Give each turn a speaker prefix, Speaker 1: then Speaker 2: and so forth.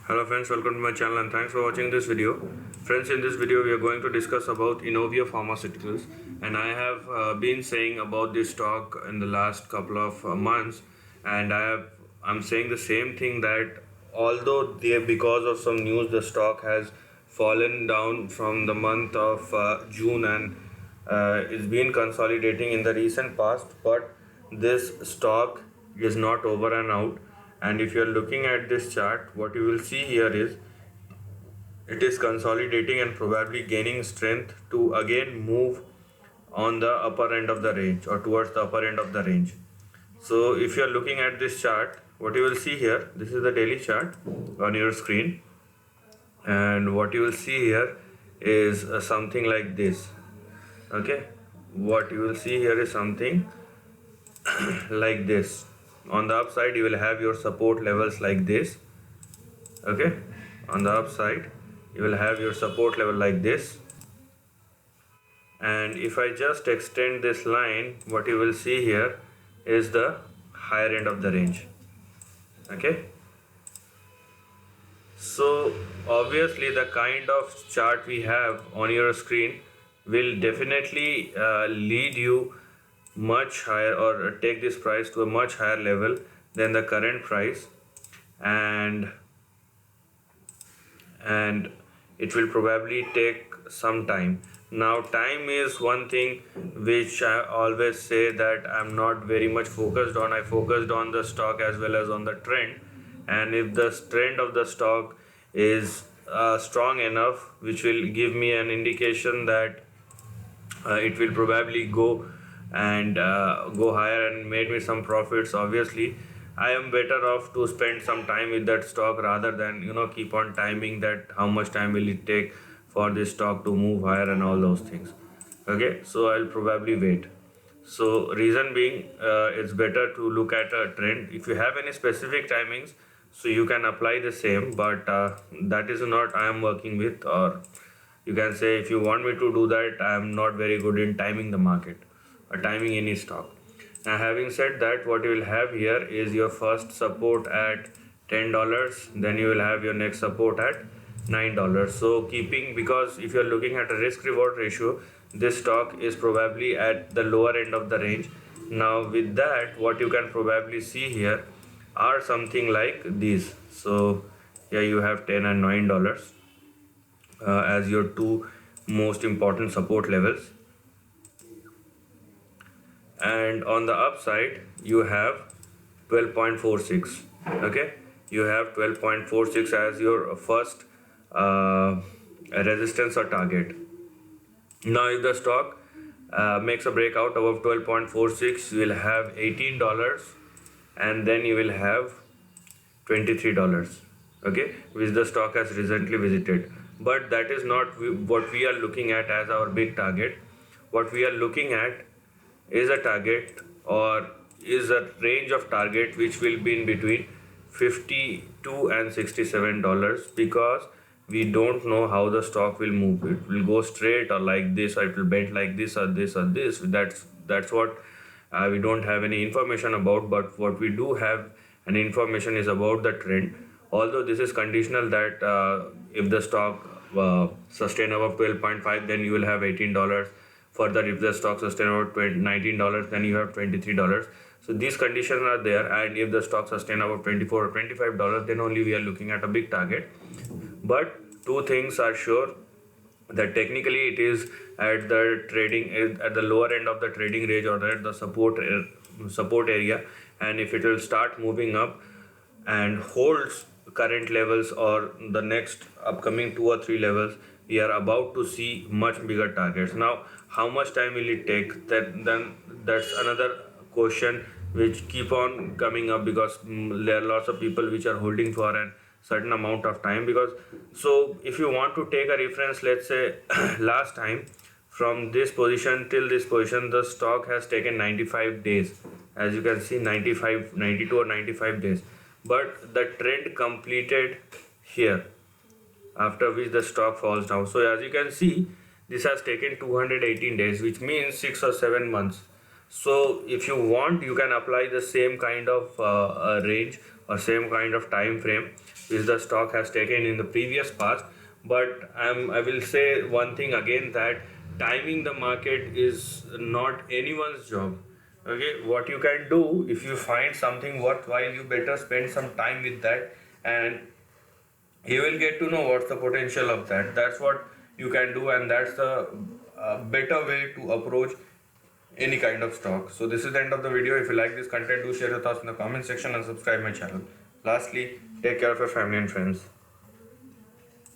Speaker 1: Hello friends, welcome to my channel and thanks for watching this video. Friends, in this video we are going to discuss about Inovio Pharmaceuticals, and I have been saying about this stock in the last couple of months, and I'm saying the same thing, that although because of some news the stock has fallen down from the month of June, and it's been consolidating in the recent past, but this stock is not over and out. And if you are looking at this chart, what you will see here is it is consolidating and probably gaining strength to again move on the upper end of the range or towards the upper end of the range. So if you are looking at this chart, what you will see here, this is the daily chart on your screen, and what you will see here is something like this. Okay, what you will see here is something like this. On the upside you will have your support levels like this. Okay, on the upside you will have your support level like this, and if I just extend this line, what you will see here is the higher end of the range. Okay, so obviously the kind of chart we have on your screen will definitely lead you much higher, or take this price to a much higher level than the current price, and it will probably take some time. Now time is one thing which I always say that I'm not very much focused on. I focused on the stock as well as on the trend, and if the trend of the stock is strong enough, which will give me an indication that it will probably go and go higher and made me some profits, obviously I am better off to spend some time with that stock rather than keep on timing that how much time will it take for this stock to move higher and all those things. Okay, so I'll probably wait. So reason being, it's better to look at a trend. If you have any specific timings, so you can apply the same, but that is not I am working with. Or you can say, if you want me to do that, I am not very good in timing the market or timing any stock. Now having said that, what you will have here is your first support at $10, then you will have your next support at $9. So keeping, because if you are looking at a risk reward ratio, this stock is probably at the lower end of the range. Now with that, what you can probably see here are something like these. So here you have 10 and $9 as your two most important support levels, and on the upside you have 12.46. okay, you have 12.46 as your first resistance or target. Now if the stock makes a breakout above 12.46, you will have $18, and then you will have $23, okay, which the stock has recently visited. But that is not what we are looking at as our big target. What we are looking at is a target, or is a range of target, which will be in between $52 and $67, because we don't know how the stock will move. It will go straight or like this, or it will bend like this or this or this. That's what we don't have any information about. But what we do have an information is about the trend. Although this is conditional, that if the stock sustain above 12.5, then you will have $18. Further, if the stock sustain about $19, then you have $23. So these conditions are there, and if the stock sustain above $24 or $25, then only we are looking at a big target. But two things are sure, that technically it is at the trading, at the lower end of the trading range, or at the support area, and if it will start moving up and holds current levels or the next upcoming 2 or 3 levels, we are about to see much bigger targets. Now how much time will it take? Then that's another question which keep on coming up, because there are lots of people which are holding for a certain amount of time. Because so if you want to take a reference, let's say last time from this position till this position, the stock has taken 95 days, as you can see, 95, 92 or 95 days, but the trend completed here, after which the stock falls down. So as you can see, this has taken 218 days, which means 6 or 7 months. So if you want, you can apply the same kind of range or same kind of time frame which the stock has taken in the previous past. But I will say one thing again, that timing the market is not anyone's job. Okay, what you can do, if you find something worthwhile, you better spend some time with that, and you will get to know what's the potential of that. That's what you can do, and that's the better way to approach any kind of stock. So this is the end of the video. If you like this content, do share your thoughts in the comment section and subscribe my channel. Lastly, take care of your family and friends.